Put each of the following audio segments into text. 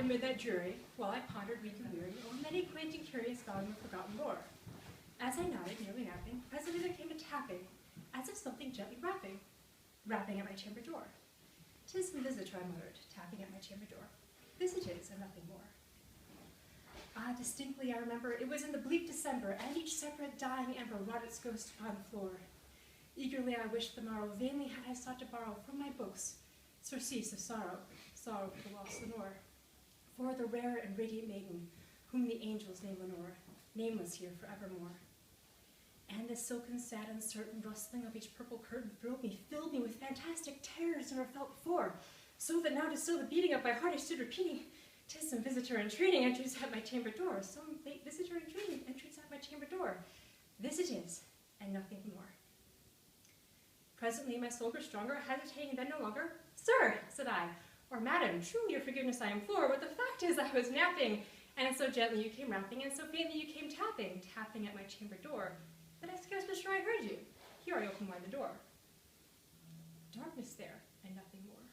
amid that jury, while I pondered weak and weary over many quaint and curious volume of forgotten lore. As I nodded, nearly napping, presently there came a tapping, as if something gently rapping at my chamber door. "'Tis some visitor," I muttered, tapping at my chamber door. "This it is, and nothing more." Ah, distinctly I remember, it was in the bleak December, and each separate dying ember wrought its ghost upon the floor. Eagerly I wished the morrow, vainly had I sought to borrow from my books surcease of sorrow for the lost Lenore, for the rare and radiant maiden, whom the angels name Lenore, nameless here forevermore. And the silken, sad, uncertain rustling of each purple curtain filled me with fantastic terrors never felt before, so that now to still the beating of my heart I stood repeating, "'Tis some visitor intruding enters at my chamber door, some late visitor intruding enters at my chamber door. This it is, and nothing more." Presently my soul grew stronger, hesitating then no longer. "Sir," said I, "or madam, truly your forgiveness I implore, but the fact is I was napping, and so gently you came rapping, and so faintly you came tapping at my chamber door, that I scarce was sure I heard you. Here I opened wide the door. Darkness there, and nothing more.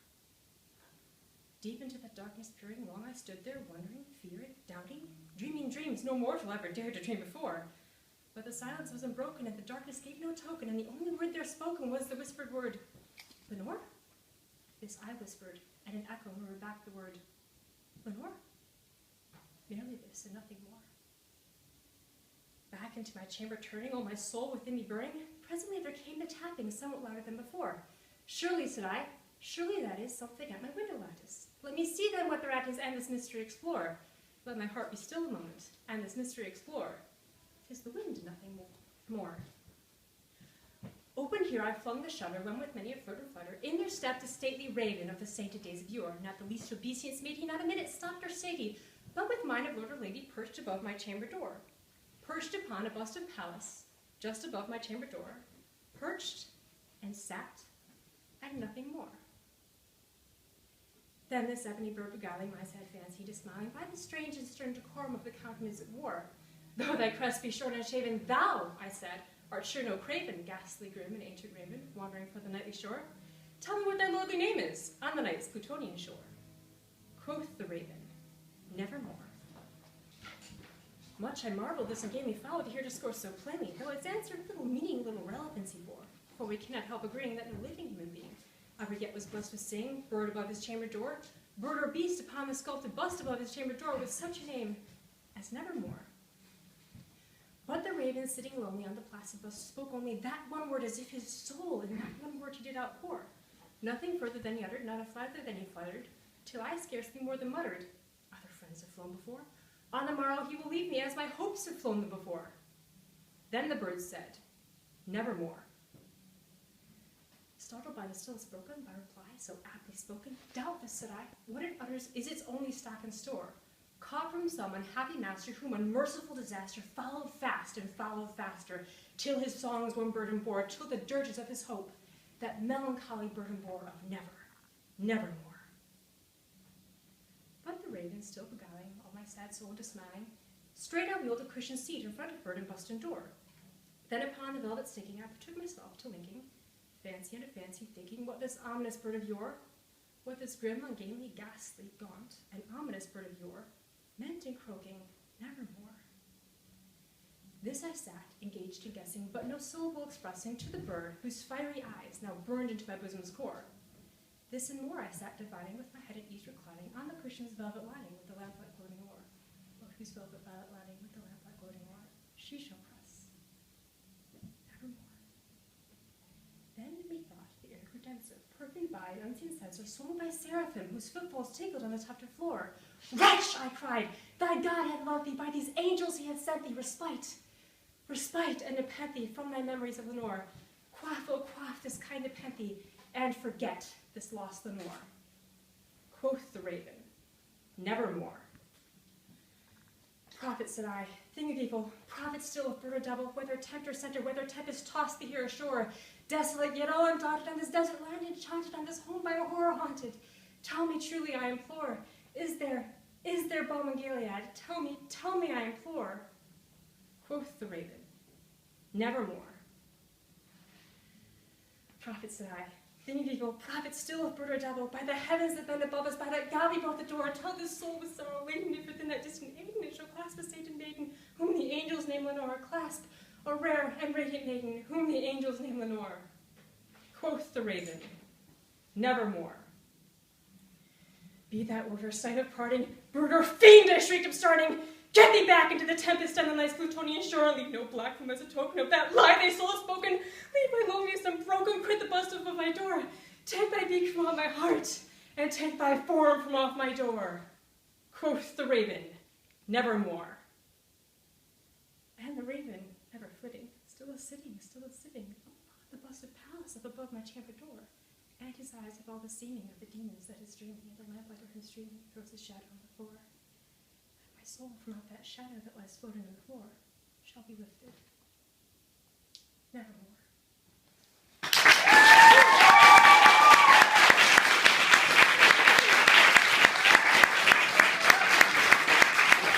Deep into that darkness peering, long I stood there, wondering, fearing, doubting, dreaming dreams no mortal ever dared to dream before. But the silence was unbroken, and the darkness gave no token, and the only word there spoken was the whispered word, "Lenore?" This I whispered, and an echo murmured back the word, "Lenore?" Merely this, and nothing more. Back into my chamber turning, all my soul within me burning, presently there came the tapping somewhat louder than before. "Surely," said I, "surely that is something at my window lattice. Let me see then what thereat is, and this mystery explore. Let my heart be still a moment, and this mystery explore. 'Tis the wind, nothing more." Open here I flung the shutter, when with many a flirt and flutter, in there stepped a stately raven of the sainted days of yore. Not the least obeisance made he, not a minute stopped or stayed he, but with mine of lord or lady perched above my chamber door. Perched upon a bust of Pallas, just above my chamber door, perched and sat, and nothing more. Then this ebony bird beguiling my sad fancy to smiling by the strange and stern decorum of the countenance it wore. "Though thy crest be short and shaven, thou," I said, "art sure no craven, ghastly grim and ancient raven, wandering for the nightly shore. Tell me what thy lordly name is, on the night's Plutonian shore." Quoth the raven, "Nevermore." Much I marveled this and gamely followed to hear discourse so plainly, though its answer little meaning, little relevancy bore. For we cannot help agreeing that no living human being ever yet was blessed with seeing, bird above his chamber door, bird or beast upon the sculpted bust above his chamber door, with such a name as Nevermore. But the raven, sitting lonely on the placid bust, spoke only that one word, as if his soul in that one word he did outpour. Nothing further than he uttered, not a farther than he fluttered, till I scarcely more than muttered, "Other friends have flown before. On the morrow he will leave me, as my hopes have flown before." Then the bird said, "Nevermore." Startled by the stillness broken by reply so aptly spoken, "Doubtless," said I, "what it utters is its only stock and store, caught from some unhappy master whom unmerciful disaster followed fast and followed faster, till his songs one burden bore, till the dirges of his hope that melancholy burden bore of nevermore." But the raven, still beguiling all my sad soul into smiling, straight I wheeled a cushioned seat in front of bird and bust and door. Then upon the velvet sticking I betook myself to linking, fancy unto fancy, thinking what this ominous bird of yore, what this grim, ungainly, ghastly, gaunt, and ominous bird of yore meant in croaking "Nevermore." This I sat, engaged in guessing, but no syllable expressing to the bird whose fiery eyes now burned into my bosom's core. This and more I sat dividing, with my head at ease reclining on the cushion's velvet lining with the lamplight gloating o'er, or whose velvet violet lining with the lamplight gloating o'er she shall press nevermore. Then methought the air grew denser, perfumed by an unseen censer, swung by seraphim whose footfalls tinkled on the tufted floor. "Wretch!" I cried, "thy God had loved thee, by these angels he had sent thee respite and nepenthe from thy memories of Lenore. Quaff, oh quaff this kind nepenthe, and forget this lost Lenore." Quoth the raven, "Nevermore." "Prophet," said I, "thing of evil, prophet still of bird or devil, whether tent or center, whether tempest tossed thee here ashore, desolate yet all undaunted on this desert land, enchanted on this home by a horror haunted, tell me truly, I implore, is there balm in Gilead? Tell me, I implore." Quoth the raven, "Nevermore." "Prophet," said I, Then we go, prophet still of bird or devil, by the heavens that bend above us, by that God we brought the door, until this soul with sorrow laden, if within that distant Eden it shall clasp a sainted maiden, whom the angels name Lenore, clasp a rare and radiant maiden, whom the angels name Lenore. Quoth the raven, nevermore. Be that word or sight of parting, bird or fiend, I shrieked upstarting, get thee back into the tempest and the night's Plutonian shore, leave no black plume as a token of that lie thy soul has spoken, leave my loneliest unbroken, quit the bust of my door, take thy beak from off my heart, and take thy form from off my door. Quoth the raven, nevermore. And the raven, ever flitting, still a sitting, upon the busted palace up above my chamber door, and his eyes have all the seeming of the demons that is dreaming, and the lamplight of him streaming throws his shadow on the floor. And my soul from out that shadow that lies floating on the floor shall be lifted, nevermore.